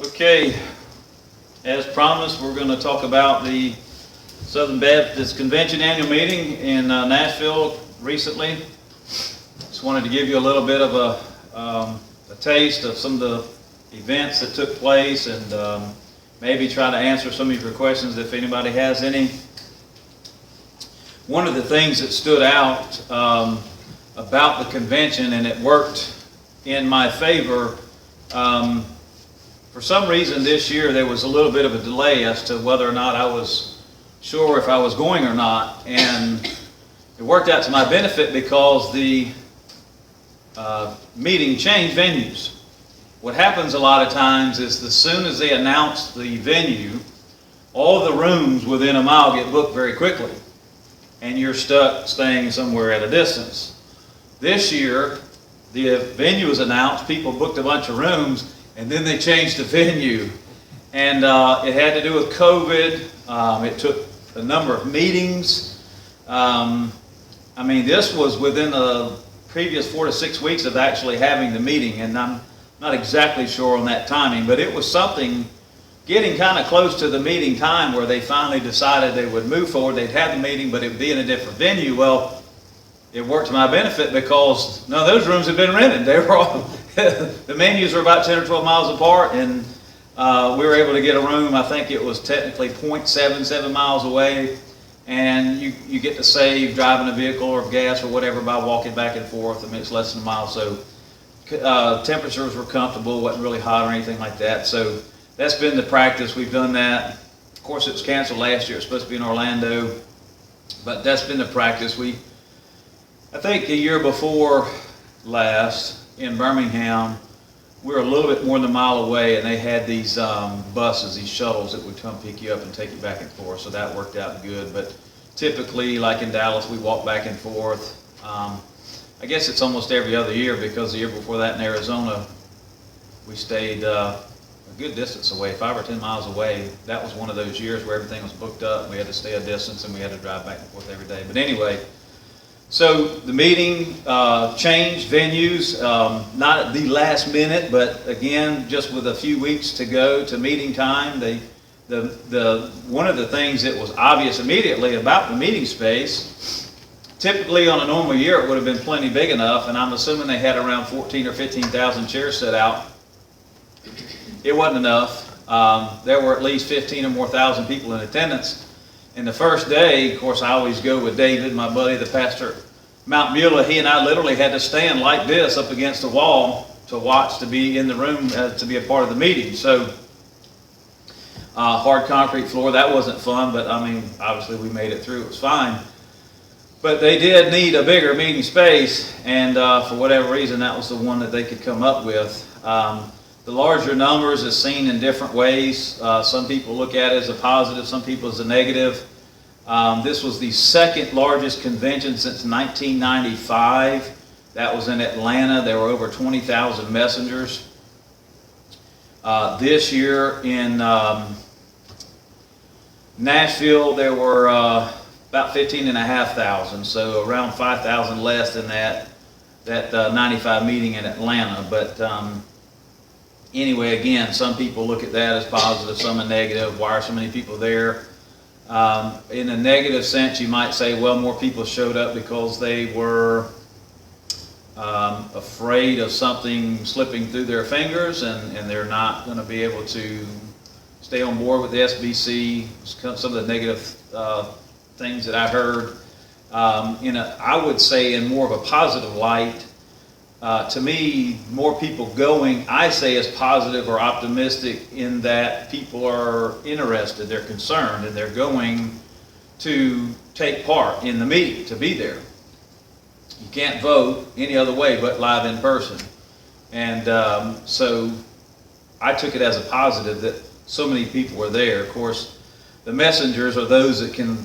Okay, as promised, we're going to talk about the Southern Baptist Convention annual meeting in Nashville recently. Just wanted to give you a little bit of a taste of some of the events that took place and maybe try to answer some of your questions if anybody has any. One of the things that stood out about the convention, and it worked in my favor, for some reason this year there was a little bit of a delay as to whether or not I was sure if I was going or not, and it worked out to my benefit because the meeting changed venues. What happens a lot of times is as soon as they announce the venue, all the rooms within a mile get booked very quickly, and you're stuck staying somewhere at a distance. This year, the venue was announced, people booked a bunch of rooms, and then they changed the venue. And it had to do with COVID. It took a number of meetings. I mean, this was within the previous 4 to 6 weeks of actually having the meeting, and I'm not exactly sure on that timing, but it was something getting kind of close to the meeting time where they finally decided they would move forward. They'd have the meeting, but it would be in a different venue. Well, it worked to my benefit because none of those rooms had been rented. They were all, the menus were about 10 or 12 miles apart, and we were able to get a room. I think it was technically 0.77 miles away, and you get to save driving a vehicle or gas or whatever by walking back and forth. I mean, it's less than a mile, so temperatures were comfortable, wasn't really hot or anything like that. So that's been the practice. We've done that. Of course, it was canceled last year. It was supposed to be in Orlando, but that's been the practice. I think the year before last in Birmingham, we were a little bit more than a mile away, and they had these buses, these shuttles that would come pick you up and take you back and forth, so that worked out good. But typically, like in Dallas, we walk back and forth. I guess it's almost every other year, because the year before that in Arizona, we stayed a good distance away, 5 or 10 miles away. That was one of those years where everything was booked up. We had to stay a distance, and we had to drive back and forth every day. But anyway, so the meeting changed venues, not at the last minute, but again, just with a few weeks to go to meeting time. One of the things that was obvious immediately about the meeting space, typically on a normal year it would have been plenty big enough, and I'm assuming they had around 14 or 15,000 chairs set out. It wasn't enough. There were at least 15 or more thousand people in attendance. And the first day, of course, I always go with David, my buddy, the pastor at Mount Beulah. He and I literally had to stand like this up against the wall to watch, to be in the room, to be a part of the meeting. So, hard concrete floor, that wasn't fun, but I mean, obviously we made it through, it was fine. But they did need a bigger meeting space, and for whatever reason, that was the one that they could come up with. The larger numbers is seen in different ways. Some people look at it as a positive, some people as a negative. This was the second largest convention since 1995. That was in Atlanta. There were over 20,000 messengers. This year in Nashville, there were about 15,500, so around 5,000 less than that 95 meeting in Atlanta. But anyway, again, some people look at that as positive, some as negative. Why are so many people there? In a negative sense, you might say, well, more people showed up because they were afraid of something slipping through their fingers, and they're not going to be able to stay on board with the SBC. Some of the negative things that I heard. I would say in more of a positive light, to me, more people going, I say, is positive or optimistic in that people are interested, they're concerned, and they're going to take part in the meeting, to be there. You can't vote any other way but live in person. And so I took it as a positive that so many people were there. Of course, the messengers are those that can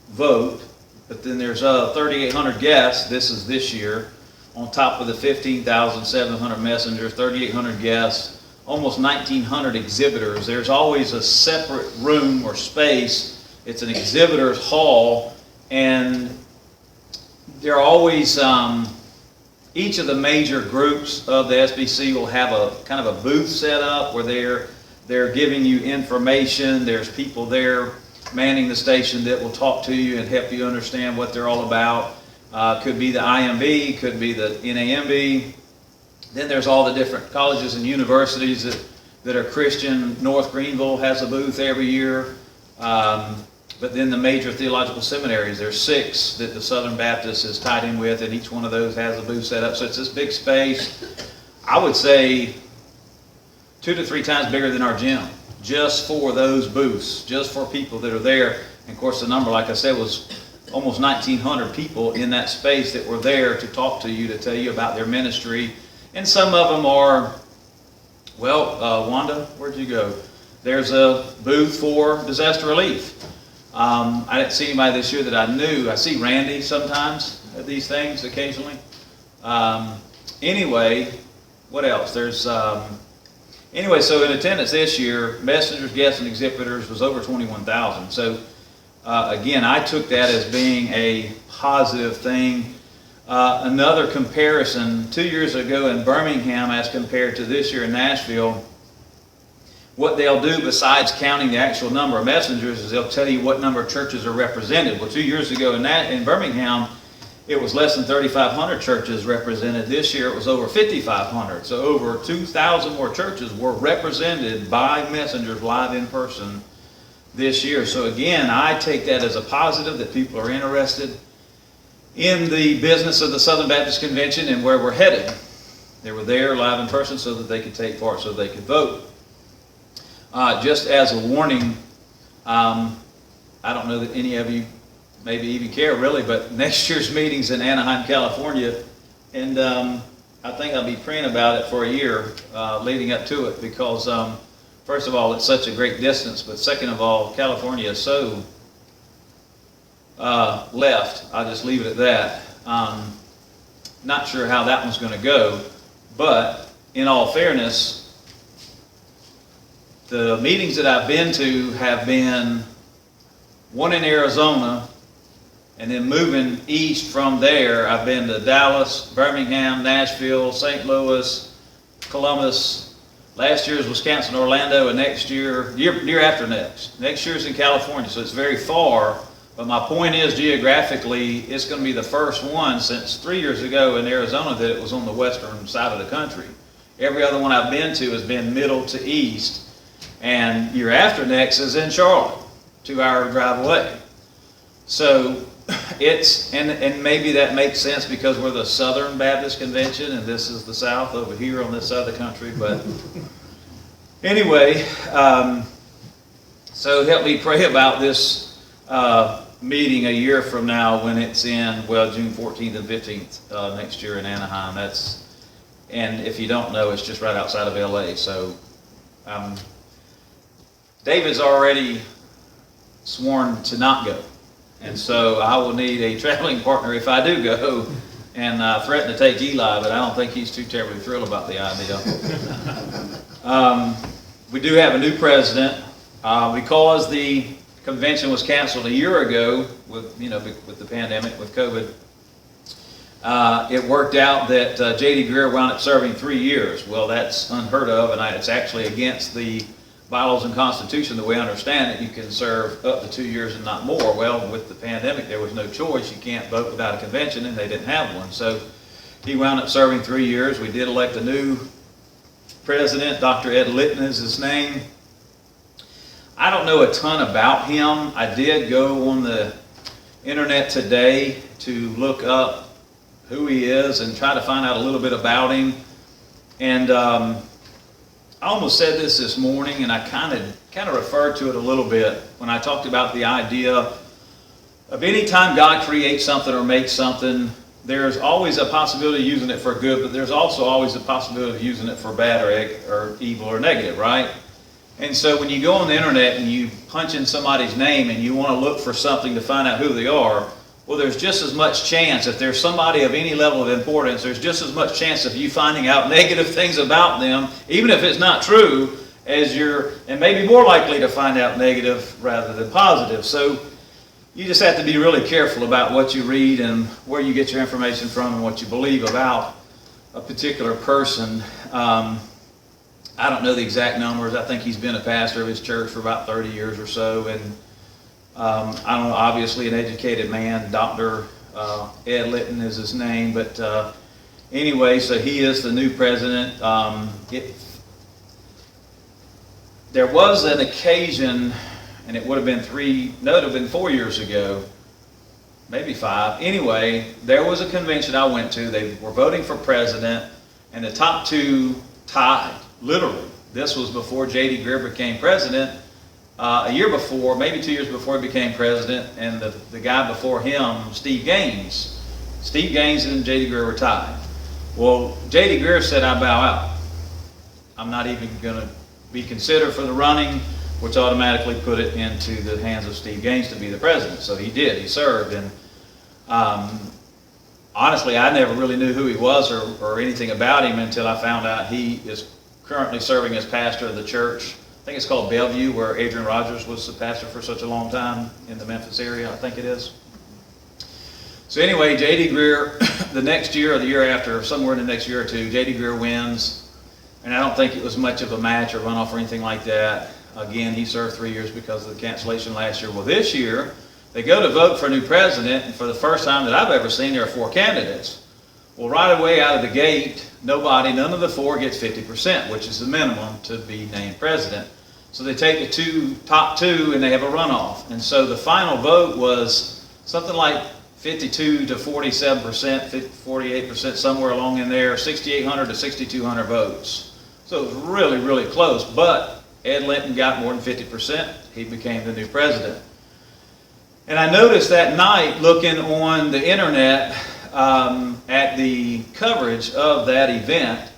vote, but then there's 3,800 guests. This is this year. On top of the 15,700 messengers, 3,800 guests, almost 1,900 exhibitors. There's always a separate room or space. It's an exhibitor's hall, and there are always, each of the major groups of the SBC will have a kind of a booth set up where they're They're giving you information. There's people there manning the station that will talk to you and help you understand what they're all about. Could be the IMB, could be the NAMB. Then there's all the different colleges and universities that are Christian. North Greenville has a booth every year. But then the major theological seminaries, there's 6 that the Southern Baptist is tied in with, and each one of those has a booth set up. So it's this big space. I would say 2 to 3 times bigger than our gym, just for those booths, just for people that are there. And of course, the number, like I said, was almost 1,900 people in that space that were there to talk to you, to tell you about their ministry. And some of them are, well, Wanda, where'd you go? There's a booth for disaster relief. I didn't see anybody this year that I knew. I see Randy sometimes at these things occasionally. Anyway, what else? There's, anyway, so in attendance this year, messengers, guests, and exhibitors was over 21,000. So again, I took that as being a positive thing. Another comparison, 2 years ago in Birmingham as compared to this year in Nashville, what they'll do besides counting the actual number of messengers is they'll tell you what number of churches are represented. Well, 2 years ago in Birmingham, it was less than 3,500 churches represented. This year it was over 5,500. So over 2,000 more churches were represented by messengers live in person this year. So again, I take that as a positive, that people are interested in the business of the Southern Baptist Convention and where we're headed. They were there live in person so that they could take part, so they could vote. Just as a warning, I don't know that any of you maybe even care really, but next year's meeting's in Anaheim, California, and I think I'll be praying about it for a year leading up to it, because first of all, it's such a great distance, but second of all, California is so left. I'll just leave it at that. Not sure how that one's going to go, but in all fairness, the meetings that I've been to have been one in Arizona, and then moving east from there, I've been to Dallas, Birmingham, Nashville, St. Louis, Columbus. Last year's was canceled in Orlando, and next year after next year's in California, so it's very far. But my point is, geographically, it's going to be the first one since 3 years ago in Arizona that it was on the western side of the country. Every other one I've been to has been middle to east. And year after next is in Charlotte, 2-hour drive away. So it's, and maybe that makes sense because we're the Southern Baptist Convention and this is the South over here on this side of the country. But anyway, so help me pray about this meeting a year from now when it's in, well, June 14th and 15th next year in Anaheim. And if you don't know, it's just right outside of LA. So David's already sworn to not go, and so I will need a traveling partner if I do go, and threaten to take Eli, but I don't think he's too terribly thrilled about the idea. We do have a new president because the convention was canceled a year ago with the pandemic, with COVID. It worked out that J.D. Greer wound up serving 3 years. Well, that's unheard of, and it's actually against the bylaws and Constitution, the way I understand it. You can serve up to 2 years and not more. Well, with the pandemic, there was no choice. You can't vote without a convention, and they didn't have one. So he wound up serving 3 years. We did elect a new president. Dr. Ed Litton is his name. I don't know a ton about him. I did go on the internet today to look up who he is and try to find out a little bit about him. And I almost said this morning, and I kind of referred to it a little bit when I talked about the idea of any time God creates something or makes something, there's always a possibility of using it for good, but there's also always a possibility of using it for bad or evil or negative, right? And so when you go on the internet and you punch in somebody's name and you want to look for something to find out who they are, well, there's just as much chance, if there's somebody of any level of importance, there's just as much chance of you finding out negative things about them, even if it's not true, and maybe more likely to find out negative rather than positive. So you just have to be really careful about what you read and where you get your information from and what you believe about a particular person. I don't know the exact numbers. I think he's been a pastor of his church for about 30 years or so. And I don't know, obviously an educated man. Dr. Ed Litton is his name. But anyway, so he is the new president. There was an occasion, and it would have been it would have been 4 years ago, maybe 5. Anyway, there was a convention I went to. They were voting for president, and the top two tied, literally. This was before J.D. Greer became president. A year before, maybe 2 years before he became president, and the guy before him, Steve Gaines. Steve Gaines and J.D. Greer were tied. Well, J.D. Greer said, I bow out. I'm not even going to be considered for the running, which automatically put it into the hands of Steve Gaines to be the president. So he did. He served. And honestly, I never really knew who he was or anything about him until I found out he is currently serving as pastor of the church. I think it's called Bellevue, where Adrian Rogers was the pastor for such a long time in the Memphis area, I think it is. So anyway, J.D. Greer, the next year or the year after, somewhere in the next year or two, J.D. Greer wins. And I don't think it was much of a match or runoff or anything like that. Again, he served 3 years because of the cancellation last year. Well, this year, they go to vote for a new president, and for the first time that I've ever seen, there are 4 candidates. Well, right away out of the gate, none of the 4 gets 50%, which is the minimum to be named president. So they take the top two, and they have a runoff. And so the final vote was something like 52 to 47%, 48%, somewhere along in there, 6,800 to 6,200 votes. So it was really, really close. But Ed Litton got more than 50%. He became the new president. And I noticed that night, looking on the internet at the coverage of that event,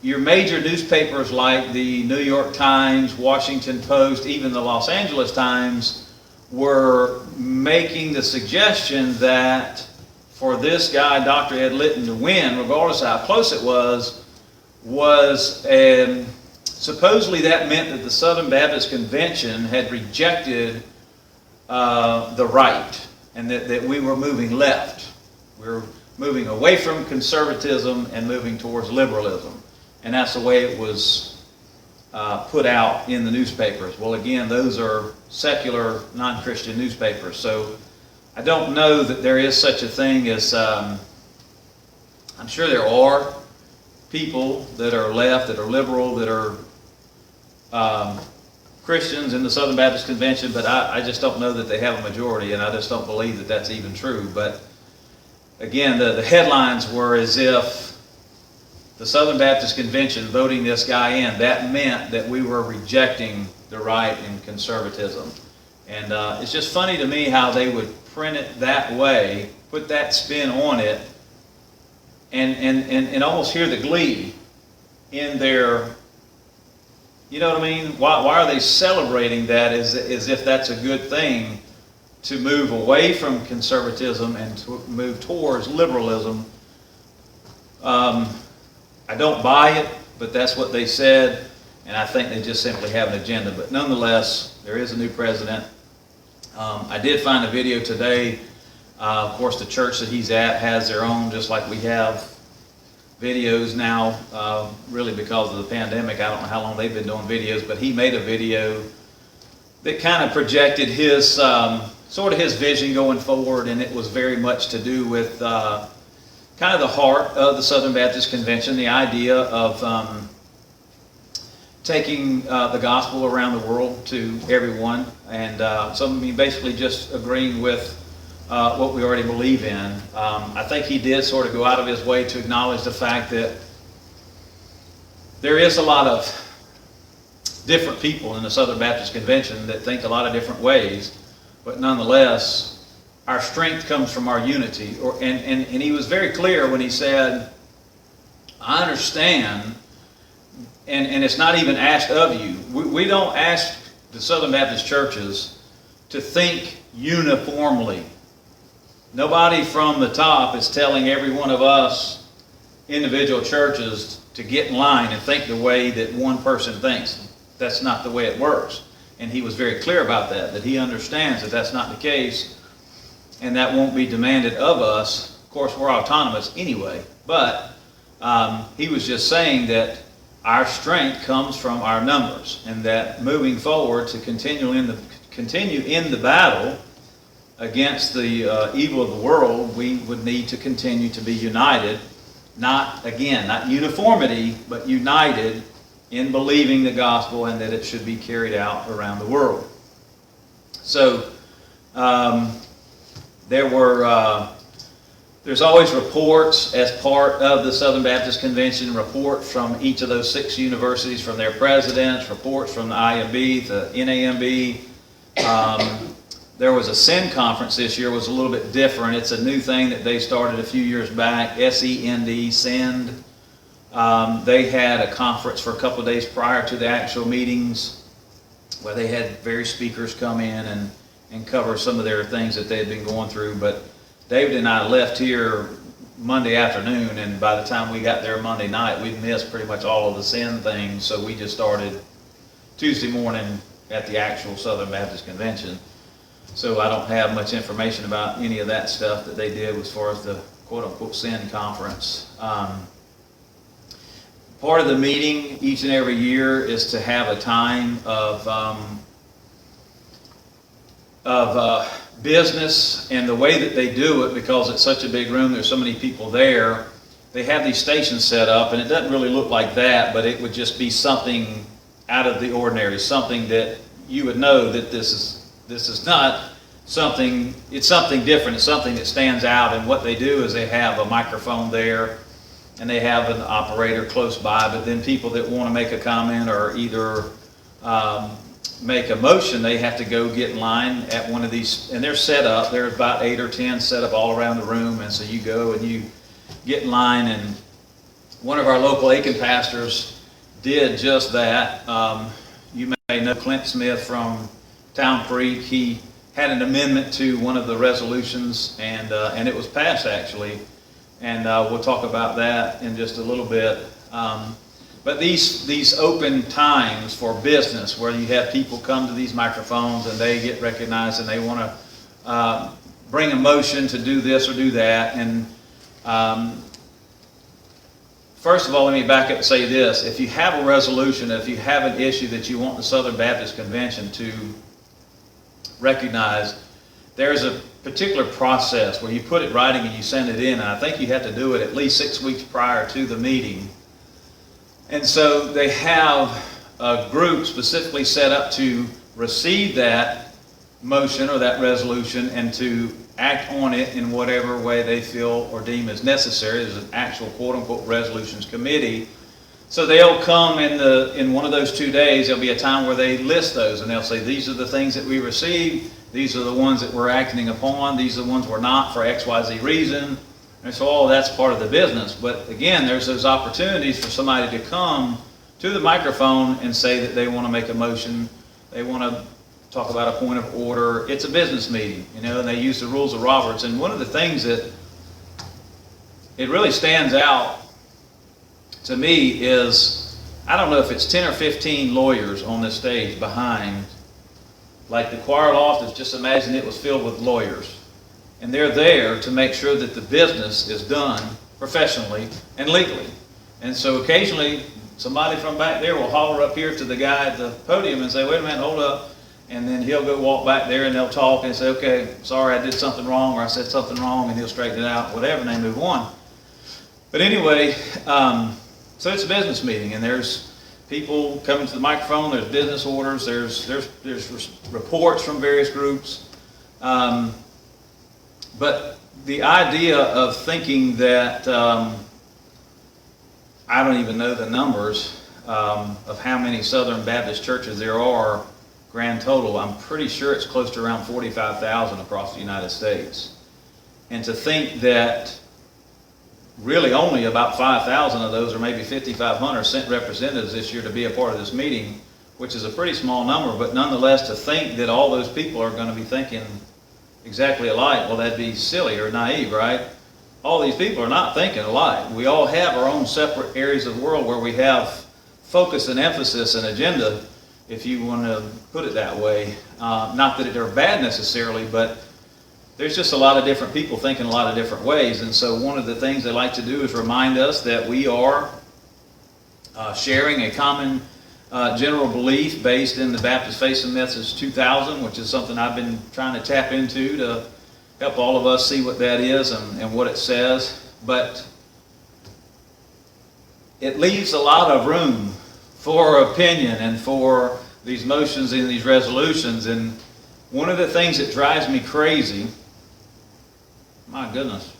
your major newspapers like the New York Times, Washington Post, even the Los Angeles Times were making the suggestion that for this guy, Dr. Ed Litton, to win, regardless of how close it was supposedly that meant that the Southern Baptist Convention had rejected the right, and that we were moving left. We were moving away from conservatism and moving towards liberalism. And that's the way it was put out in the newspapers. Well, again, those are secular, non-Christian newspapers. So I don't know that there is such a thing as, I'm sure there are people that are left, that are liberal, that are Christians in the Southern Baptist Convention, but I just don't know that they have a majority, and I just don't believe that that's even true. But again, the headlines were as if the Southern Baptist Convention voting this guy in, that meant that we were rejecting the right and conservatism. And it's just funny to me how they would print it that way, put that spin on it, and almost hear the glee in their, you know what I mean? Why are they celebrating that as if that's a good thing, to move away from conservatism and to move towards liberalism? I don't buy it, but that's what they said, and I think they just simply have an agenda. But nonetheless, there is a new president. I did find a video today. Of course, the church that he's at has their own, just like we have videos now, really because of the pandemic. I don't know how long they've been doing videos, but he made a video that kind of projected his, sort of his vision going forward, and it was very much to do with kind of the heart of the Southern Baptist Convention, the idea of taking the gospel around the world to everyone, and basically just agreeing with what we already believe in. I think he did sort of go out of his way to acknowledge the fact that there is a lot of different people in the Southern Baptist Convention that think a lot of different ways, but nonetheless, our strength comes from our unity. And he was very clear when he said, I understand, and it's not even asked of you. We don't ask the Southern Baptist churches to think uniformly. Nobody from the top is telling every one of us individual churches to get in line and think the way that one person thinks. That's not the way it works. And he was very clear about that he understands that that's not the case, and that won't be demanded of us. Of course, we're autonomous anyway, but he was just saying that our strength comes from our numbers, and that moving forward to continue in the battle against the evil of the world, we would need to continue to be united. Not uniformity, but united in believing the gospel and that it should be carried out around the world. So there's always reports as part of the Southern Baptist Convention, reports from each of those 6 universities, from their presidents, reports from the IMB, the NAMB. There was a SEND conference this year. It was a little bit different. It's a new thing that they started a few years back, SEND, SEND. They had a conference for a couple of days prior to the actual meetings where they had various speakers come in and cover some of their things that they had been going through. But David and I left here Monday afternoon, and by the time we got there Monday night, we'd missed pretty much all of the SEND things, so we just started Tuesday morning at the actual Southern Baptist Convention. So I don't have much information about any of that stuff that they did as far as the quote-unquote SEND conference. Part of the meeting each and every year is to have a time of business, and the way that they do it, because it's such a big room, there's so many people there, they have these stations set up, and it doesn't really look like that, but it would just be something out of the ordinary, something that you would know that this is not something, it's something different, it's something that stands out. And what they do is they have a microphone there, and they have an operator close by, but then people that want to make a comment or either make a motion, they have to go get in line at one of these, and they're set up. There's about 8 or 10 set up all around the room, and so you go and you get in line. And one of our local Aiken pastors did just that. You may know Clint Smith from Town Creek. He had an amendment to one of the resolutions, and it was passed actually, and we'll talk about that in just a little bit. But these open times for business, where you have people come to these microphones and they get recognized and they want to bring a motion to do this or do that. And first of all, let me back up and say this. If you have a resolution, if you have an issue that you want the Southern Baptist Convention to recognize, there's a particular process where you put it in writing and you send it in. And I think you have to do it at least 6 weeks prior to the meeting. And so they have a group specifically set up to receive that motion or that resolution and to act on it in whatever way they feel or deem is necessary. There's an actual quote-unquote resolutions committee. So they'll come in one of those 2 days. There'll be a time where they list those, and they'll say, these are the things that we received, these are the ones that we're acting upon, these are the ones we're not for XYZ reason. And so all of that's part of the business. But again, there's those opportunities for somebody to come to the microphone and say that they want to make a motion, they want to talk about a point of order. It's a business meeting, and they use the rules of Roberts. And one of the things that it really stands out to me is, I don't know if it's 10 or 15 lawyers on this stage behind, like the choir loft, just imagine it was filled with lawyers. And they're there to make sure that the business is done professionally and legally. And so occasionally, somebody from back there will holler up here to the guy at the podium and say, wait a minute, hold up. And then he'll go walk back there and they'll talk and say, okay, sorry, I did something wrong, or I said something wrong, and he'll straighten it out, whatever, and they move on. But anyway, so it's a business meeting, and there's people coming to the microphone, there's business orders, there's reports from various groups. But the idea of thinking that, I don't even know the numbers of how many Southern Baptist churches there are grand total. I'm pretty sure it's close to around 45,000 across the United States. And to think that really only about 5,000 of those, or maybe 5,500, sent representatives this year to be a part of this meeting, which is a pretty small number, but nonetheless to think that all those people are going to be thinking exactly alike, well, that'd be silly or naive, right? All these people are not thinking alike. We all have our own separate areas of the world where we have focus and emphasis and agenda, if you want to put it that way. Not that they're bad necessarily, but there's just a lot of different people thinking a lot of different ways. And so one of the things they like to do is remind us that we are sharing a common general belief based in the Baptist Faith and Message 2000, which is something I've been trying to tap into to help all of us see what that is and what it says. But it leaves a lot of room for opinion and for these motions and these resolutions. And one of the things that drives me crazy, my goodness,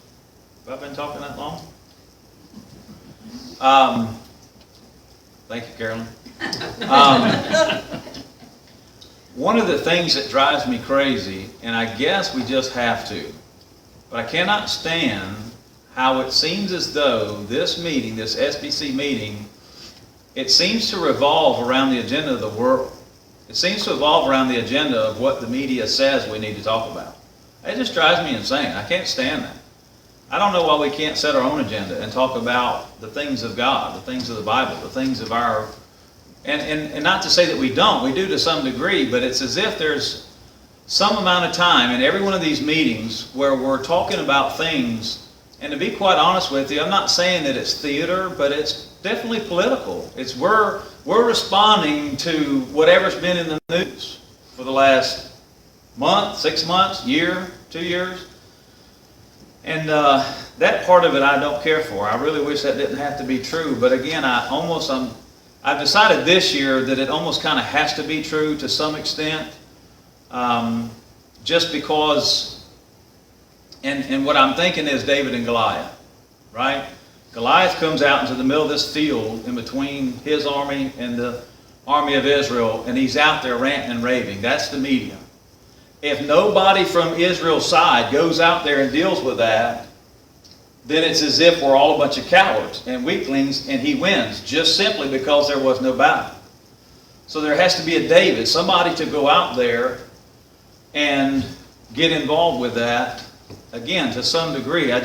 have I been talking that long? Thank you, Carolyn. One of the things that drives me crazy, and I guess we just have to, but I cannot stand how it seems as though this meeting, this SBC meeting, it seems to revolve around the agenda of the world. It seems to revolve around the agenda of what the media says we need to talk about. It just drives me insane. I can't stand that. I don't know why we can't set our own agenda and talk about the things of God, the things of the Bible, the things of our... And not to say that we don't. We do to some degree, but it's as if there's some amount of time in every one of these meetings where we're talking about things. And to be quite honest with you, I'm not saying that it's theater, but it's definitely political. It's we're responding to whatever's been in the news for the last month, 6 months, year, 2 years. And that part of it I don't care for. I really wish that didn't have to be true. But again, I've decided this year that it almost kind of has to be true to some extent. Just because, and what I'm thinking is David and Goliath, right? Goliath comes out into the middle of this field in between his army and the army of Israel, and he's out there ranting and raving. That's the media. If nobody from Israel's side goes out there and deals with that, then it's as if we're all a bunch of cowards and weaklings, and he wins just simply because there was no battle. So there has to be a David, somebody to go out there and get involved with that. Again, to some degree, I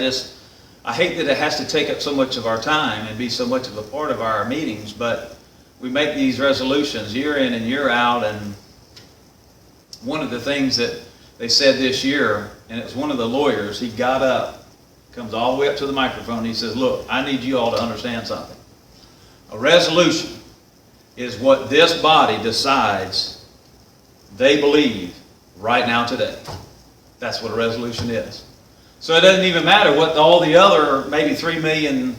hate that it has to take up so much of our time and be so much of a part of our meetings, but we make these resolutions year in and year out. And one of the things that they said this year, and it was one of the lawyers, he got up, comes all the way up to the microphone, and he says, look, I need you all to understand something. A resolution is what this body decides they believe right now today. That's what a resolution is. So it doesn't even matter what all the other maybe 3 million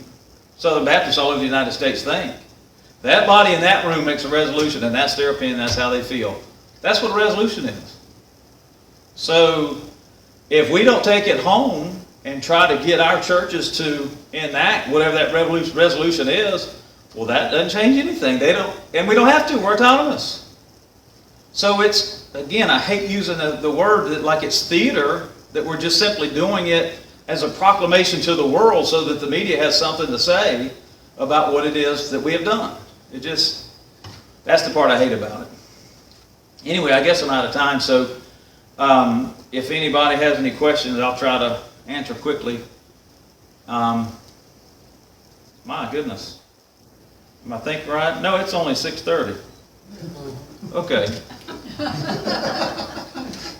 Southern Baptists all over the United States think. That body in that room makes a resolution, and that's their opinion, that's how they feel. That's what a resolution is. So if we don't take it home and try to get our churches to enact whatever that resolution is, well, that doesn't change anything. And we don't have to. We're autonomous. So it's, again, I hate using the word that like it's theater, that we're just simply doing it as a proclamation to the world so that the media has something to say about what it is that we have done. That's the part I hate about it. Anyway, I guess I'm out of time, so if anybody has any questions, I'll try to answer quickly. My goodness. Am I thinking right? No, it's only 6:30. Okay.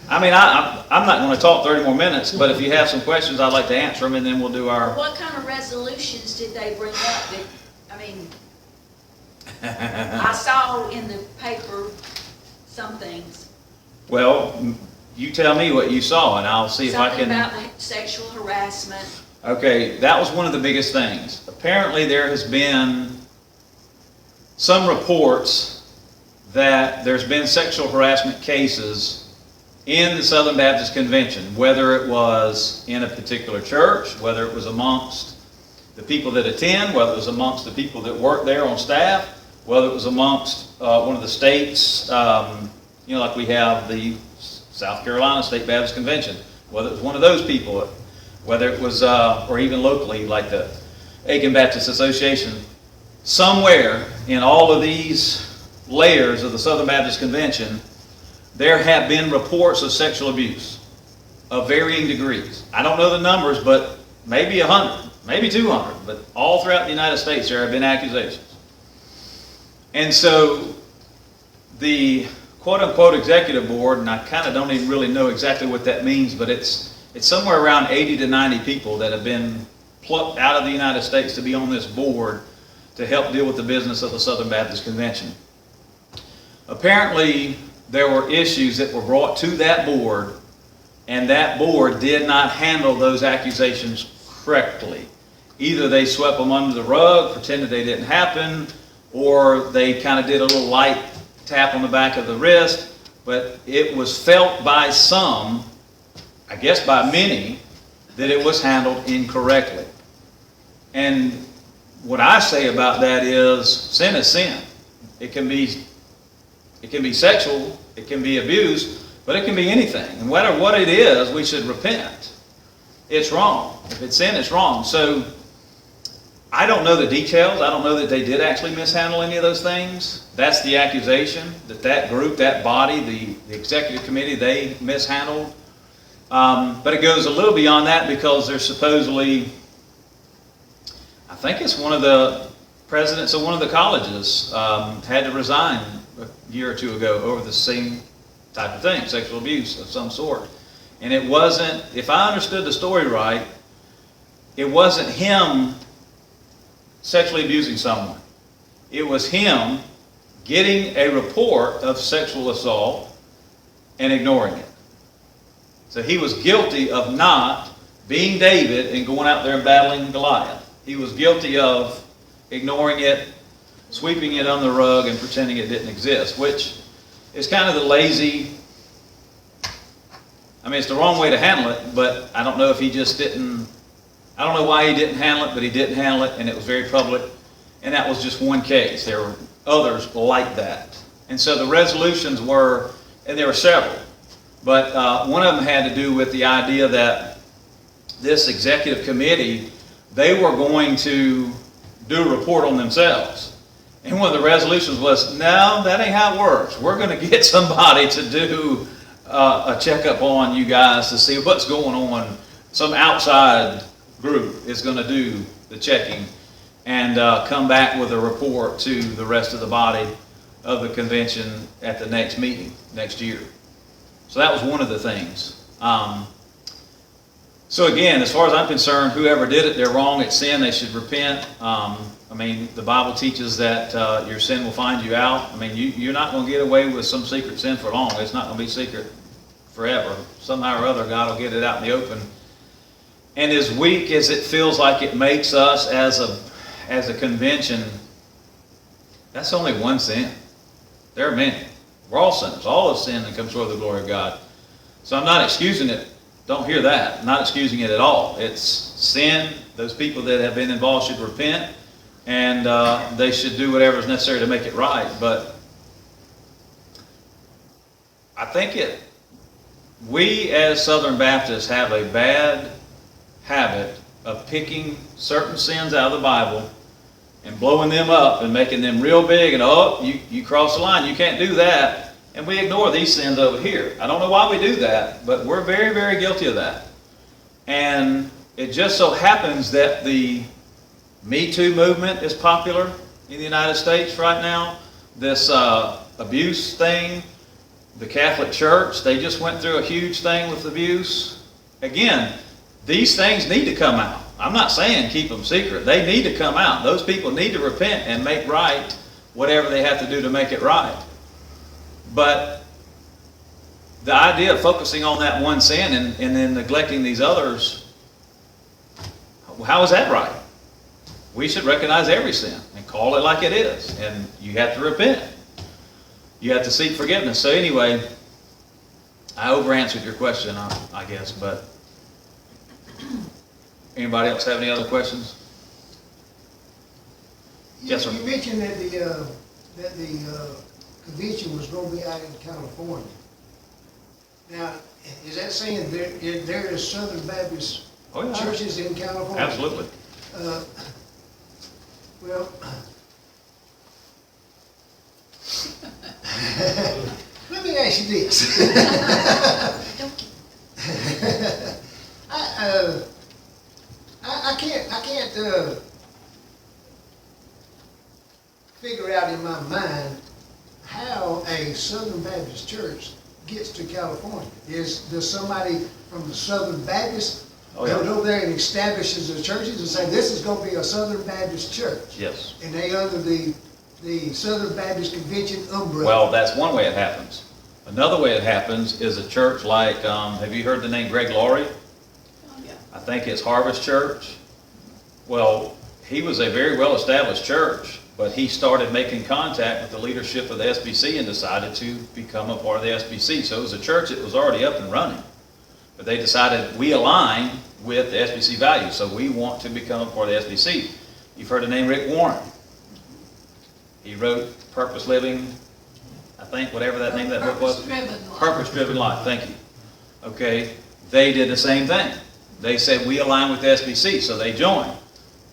I mean, I'm not going to talk 30 more minutes, but if you have some questions, I'd like to answer them, and then we'll do our... What kind of resolutions did they bring up? I saw in the paper some things. Well, you tell me what you saw, and I'll see if I can... Something about sexual harassment. Okay, that was one of the biggest things. Apparently there has been some reports that there's been sexual harassment cases in the Southern Baptist Convention, whether it was in a particular church, whether it was amongst the people that attend, whether it was amongst the people that work there on staff, whether it was amongst one of the states, like we have the South Carolina State Baptist Convention, whether it was one of those people, whether it was, or even locally, like the Aiken Baptist Association, somewhere in all of these layers of the Southern Baptist Convention, there have been reports of sexual abuse of varying degrees. I don't know the numbers, but maybe 100, maybe 200, but all throughout the United States there have been accusations. And so the quote-unquote executive board, and I kind of don't even really know exactly what that means, but it's somewhere around 80 to 90 people that have been plucked out of the United States to be on this board to help deal with the business of the Southern Baptist Convention. Apparently, there were issues that were brought to that board, and that board did not handle those accusations correctly. Either they swept them under the rug, pretended they didn't happen, or they kind of did a little light tap on the back of the wrist, but it was felt by some, I guess by many, that it was handled incorrectly. And what I say about that is sin is sin. It can be sexual, it can be abuse, but it can be anything. And no matter what it is, we should repent. It's wrong. If it's sin, it's wrong. So I don't know the details. I don't know that they did actually mishandle any of those things. That's the accusation, that group, that body, the executive committee, they mishandled. But it goes a little beyond that, because there's supposedly, I think it's one of the presidents of one of the colleges had to resign a year or two ago over the same type of thing, sexual abuse of some sort. And it wasn't, if I understood the story right, it wasn't him sexually abusing someone. It was him getting a report of sexual assault and ignoring it. So he was guilty of not being David and going out there and battling Goliath. He was guilty of ignoring it, sweeping it under the rug, and pretending it didn't exist, which is kind of the lazy, I mean, it's the wrong way to handle it, but I don't know if he just didn't, I don't know why he didn't handle it, but he didn't handle it, and it was very public. And that was just one case. There were others like that. And so the resolutions were, and there were several, but one of them had to do with the idea that this executive committee, they were going to do a report on themselves. And one of the resolutions was, no, that ain't how it works. We're going to get somebody to do a checkup on you guys to see what's going on. Some outside group is going to do the checking and come back with a report to the rest of the body of the convention at the next meeting next year. So that was one of the things. So again, as far as I'm concerned, whoever did it, they're wrong, it's sin, they should repent. I mean, the Bible teaches that your sin will find you out. I mean, you're not going to get away with some secret sin for long. It's not going to be secret forever. Somehow or other, God will get it out in the open. And as weak as it feels like it makes us as a convention, that's only one sin. There are many. We're all sinners. All have sinned and come short of the glory of God. So I'm not excusing it. Don't hear that. I'm not excusing it at all. It's sin. Those people that have been involved should repent, and they should do whatever is necessary to make it right. But I think we as Southern Baptists have a bad habit of picking certain sins out of the Bible and blowing them up and making them real big, and oh, you cross the line, you can't do that, and we ignore these sins over here. I don't know why we do that, but we're very, very guilty of that. And it just so happens that the Me Too movement is popular in the United States right now. This abuse thing, the Catholic Church, they just went through a huge thing with abuse. Again, these things need to come out. I'm not saying keep them secret. They need to come out. Those people need to repent and make right whatever they have to do to make it right. But the idea of focusing on that one sin and then neglecting these others, how is that right? We should recognize every sin and call it like it is. And you have to repent. You have to seek forgiveness. So anyway, I over-answered your question, I guess, but anybody else have any other questions? Yes, sir. You mentioned that the convention was going to be out in California. Now, is that saying there is Southern Baptist churches in California? Absolutely. Well, let me ask you this. I can't figure out in my mind how a Southern Baptist church gets to California. Does somebody from the Southern Baptist Oh, yeah. They go there and establishes the churches and say, this is gonna be a Southern Baptist church. Yes. And they under the Southern Baptist Convention umbrella. Well, that's one way it happens. Another way it happens is a church like, have you heard the name Greg Laurie? Oh, yeah. I think it's Harvest Church. Well, he was a very well-established church, but he started making contact with the leadership of the SBC and decided to become a part of the SBC. So it was a church that was already up and running. But they decided, we align with the SBC values, so we want to become a part of the SBC. You've heard the name Rick Warren. He wrote Purpose Living, I think, whatever that name of that book was. Purpose Driven Life, thank you. Okay, they did the same thing. They said, we align with the SBC, so they joined.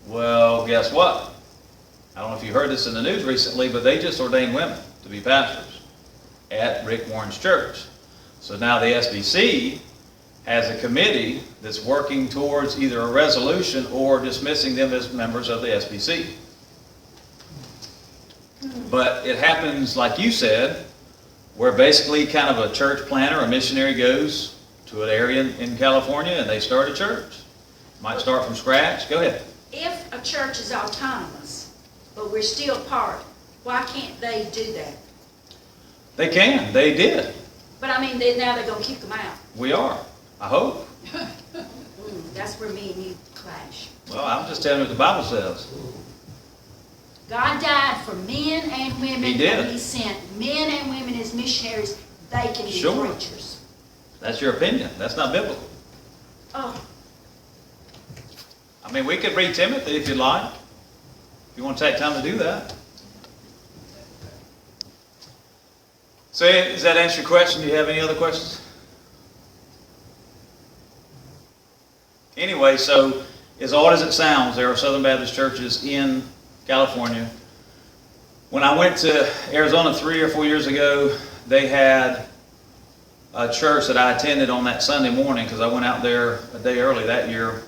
Well, guess what? I don't know if you heard this in the news recently, but they just ordained women to be pastors at Rick Warren's church. So now the SBC has a committee that's working towards either a resolution or dismissing them as members of the SBC. But it happens, like you said, where basically kind of a church planter, a missionary goes to an area in California and they start a church. Might start from scratch. Go ahead. If a church is autonomous, but we're still part, why can't they do that? They can. They did. But I mean, now they're going to kick them out. We are. I hope. That's where me and you clash. Well, I'm just telling you what the Bible says. God died for men and women. He did. And He sent men and women as missionaries. They can be Sure. preachers. That's your opinion. That's not biblical. Oh, I mean, we could read Timothy if you'd like. If you want to take time to do that. So, does that answer your question? Do you have any other questions? Anyway, so as odd as it sounds, there are Southern Baptist churches in California. When I went to Arizona 3 or 4 years ago, they had a church that I attended on that Sunday morning because I went out there a day early that year.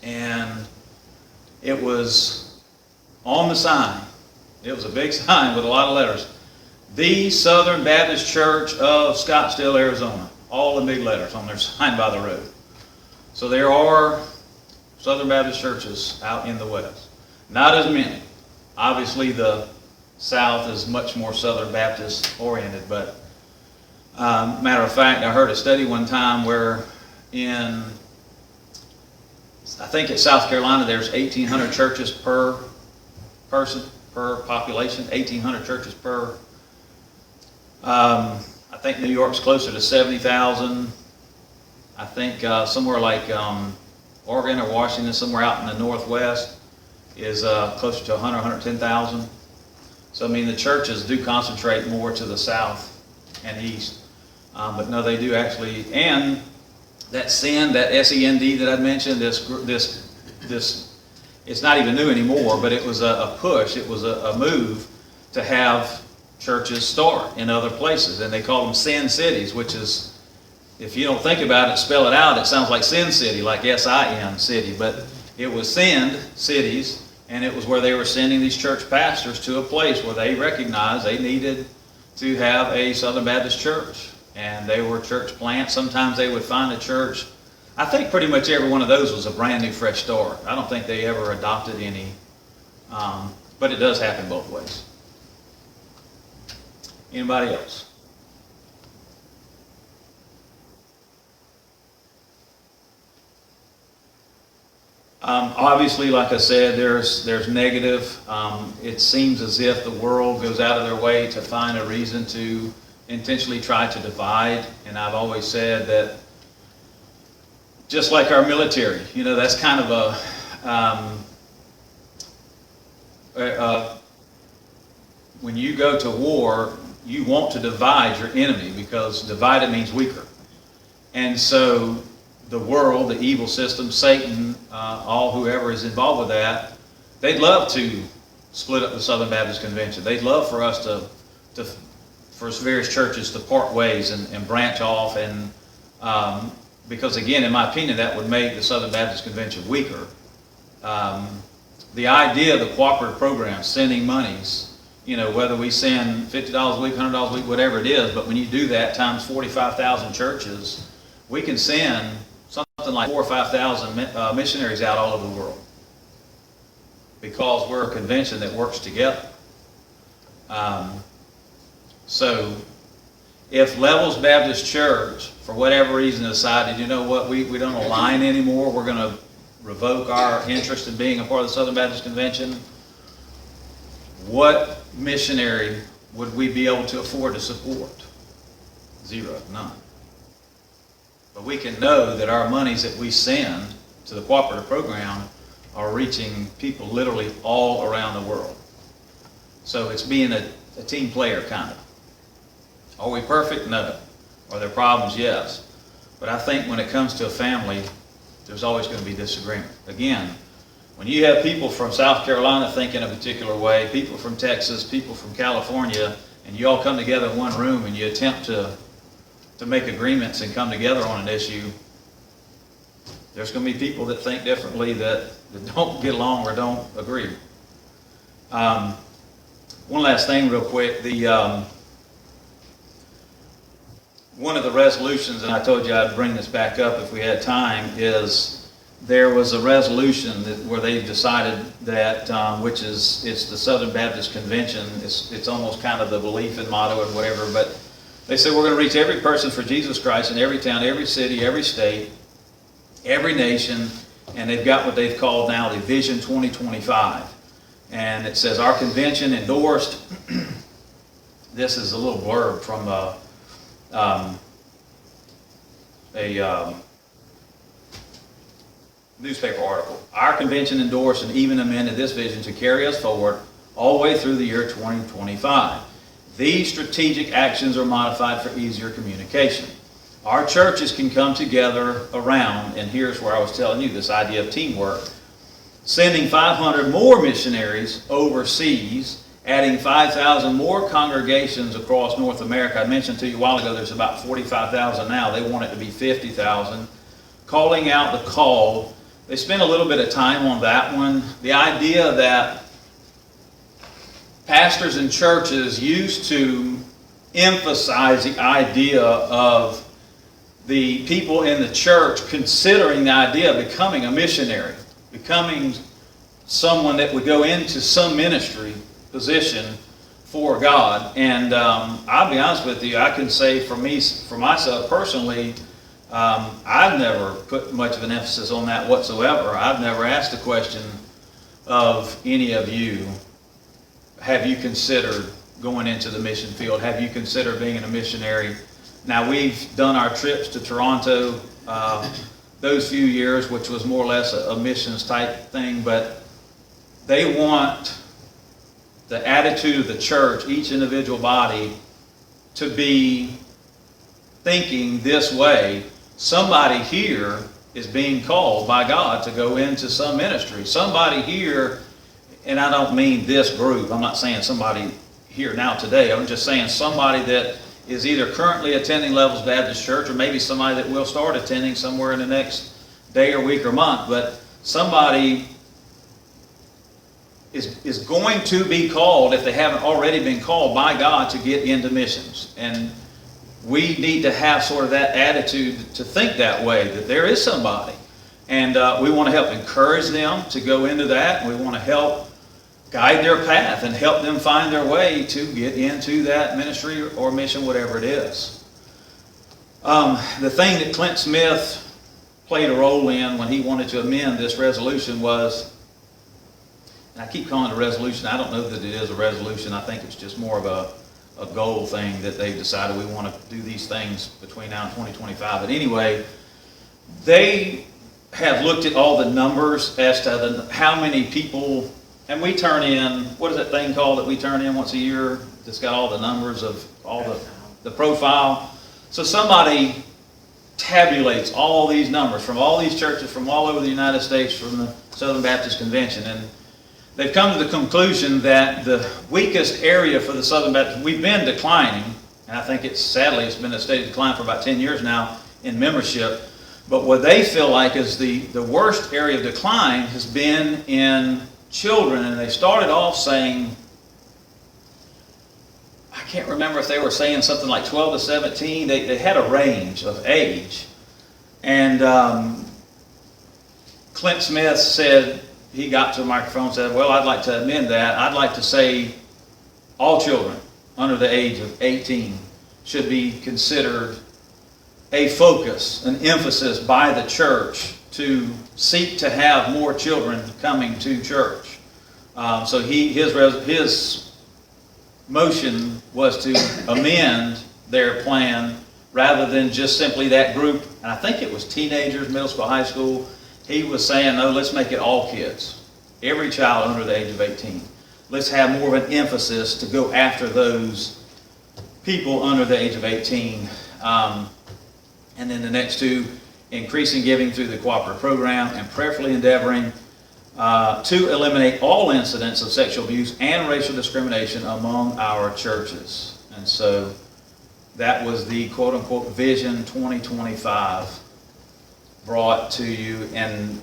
And it was on the sign. It was a big sign with a lot of letters. The Southern Baptist Church of Scottsdale, Arizona. All in big letters on their sign by the road. So there are Southern Baptist churches out in the West. Not as many. Obviously the South is much more Southern Baptist oriented, but matter of fact, I heard a study one time where I think in South Carolina there's 1,800 churches per person, per population, 1,800 churches per. I think New York's closer to 70,000. I think somewhere like Oregon or Washington, somewhere out in the Northwest, is closer to 100, 110,000. So I mean the churches do concentrate more to the south and east. But no, they do actually, and that SEND, that S-E-N-D that I mentioned, this, it's not even new anymore, but it was a push, it was a move to have churches start in other places, and they call them SEND cities, which is, if you don't think about it, spell it out, it sounds like Sin City, like S-I-N city, but it was SEND cities, and it was where they were sending these church pastors to a place where they recognized they needed to have a Southern Baptist church. And they were church plants. Sometimes they would find a church. I think pretty much every one of those was a brand new, fresh start. I don't think they ever adopted any, but it does happen both ways. Anybody else? Obviously, like I said, there's negative. It seems as if the world goes out of their way to find a reason to intentionally try to divide, and I've always said that just like our military, you know, that's kind of when you go to war, you want to divide your enemy because divided means weaker. And so the world, the evil system, Satan, all whoever is involved with that, they'd love to split up the Southern Baptist Convention. They'd love for us for various churches to part ways and branch off, and because again, in my opinion, that would make the Southern Baptist Convention weaker. The idea of the cooperative program, sending monies, you know, whether we send $50 a week, $100 a week, whatever it is, but when you do that times 45,000 churches, we can send something something like 4,000 or 5,000 missionaries out all over the world, because we're a convention that works together. So if Levels Baptist Church, for whatever reason, decided, you know what, we don't align anymore, we're going to revoke our interest in being a part of the Southern Baptist Convention, what missionary would we be able to afford to support? Zero, none. But we can know that our monies that we send to the cooperative program are reaching people literally all around the world. So it's being a team player, kind of. Are we perfect? No. Are there problems? Yes. But I think when it comes to a family, there's always going to be disagreement. Again, when you have people from South Carolina thinking a particular way, people from Texas, people from California, and you all come together in one room and you attempt to make agreements and come together on an issue, there's going to be people that think differently, that don't get along or don't agree. One last thing real quick. One of the resolutions, and I told you I'd bring this back up if we had time, is there was a resolution where they decided that, it's the Southern Baptist Convention, it's almost kind of the belief and motto and whatever, but they said we're going to reach every person for Jesus Christ in every town, every city, every state, every nation, and they've got what they've called now the Vision 2025. And it says our convention endorsed, this is a little blurb from a newspaper article. Our convention endorsed and even amended this vision to carry us forward all the way through the year 2025. These strategic actions are modified for easier communication. Our churches can come together around, and here's where I was telling you this idea of teamwork, sending 500 more missionaries overseas, adding 5,000 more congregations across North America. I mentioned to you a while ago there's about 45,000 now. They want it to be 50,000. Calling out the call. They spent a little bit of time on that one. The idea that pastors and churches used to emphasize the idea of the people in the church considering the idea of becoming a missionary, becoming someone that would go into some ministry position for God. And I'll be honest with you, I can say for myself personally, I've never put much of an emphasis on that whatsoever. I've never asked the question of any of you, have you considered going into the mission field? Have you considered being a missionary? Now, we've done our trips to Toronto those few years, which was more or less a missions type thing, but they want the attitude of the church, each individual body, to be thinking this way. Somebody here is being called by God to go into some ministry. Somebody here, and I don't mean this group, I'm not saying somebody here now today, I'm just saying somebody that is either currently attending Levels Baptist Church or maybe somebody that will start attending somewhere in the next day or week or month, but somebody is going to be called, if they haven't already been called by God, to get into missions. And we need to have sort of that attitude to think that way, that there is somebody. And we want to help encourage them to go into that. We want to help guide their path and help them find their way to get into that ministry or mission, whatever it is. The thing that Clint Smith played a role in when he wanted to amend this resolution was, and I keep calling it a resolution, I don't know that it is a resolution, I think it's just more of a goal thing that they've decided we want to do these things between now and 2025. But anyway, they have looked at all the numbers as to how many people. And we turn in, what is that thing called that we turn in once a year? That's got all the numbers of all the profile. So somebody tabulates all these numbers from all these churches from all over the United States, from the Southern Baptist Convention. And they've come to the conclusion that the weakest area for the Southern Baptist, we've been declining, and I think sadly it's been a steady decline for about 10 years now in membership. But what they feel like is the worst area of decline has been in children, and they started off saying, I can't remember if they were saying something like 12 to 17. They had a range of age, and Clint Smith said, he got to the microphone and said, well, I'd like to amend that. I'd like to say all children under the age of 18 should be considered a focus, an emphasis by the church to seek to have more children coming to church. So his motion was to amend their plan rather than just simply that group. And I think it was teenagers, middle school, high school. He was saying, no, let's make it all kids. Every child under the age of 18. Let's have more of an emphasis to go after those people under the age of 18. And then the next two, increasing giving through the cooperative program and prayerfully endeavoring to eliminate all incidents of sexual abuse and racial discrimination among our churches. And so that was the quote-unquote Vision 2025 brought to you. And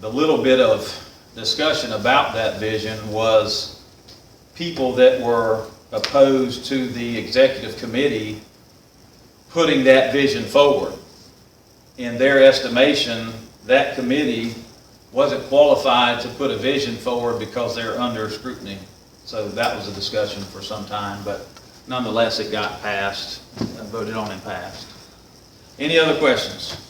the little bit of discussion about that vision was people that were opposed to the executive committee putting that vision forward. In their estimation, that committee wasn't qualified to put a vision forward because they're under scrutiny. So that was a discussion for some time, but nonetheless it got passed, voted on and passed. Any other questions?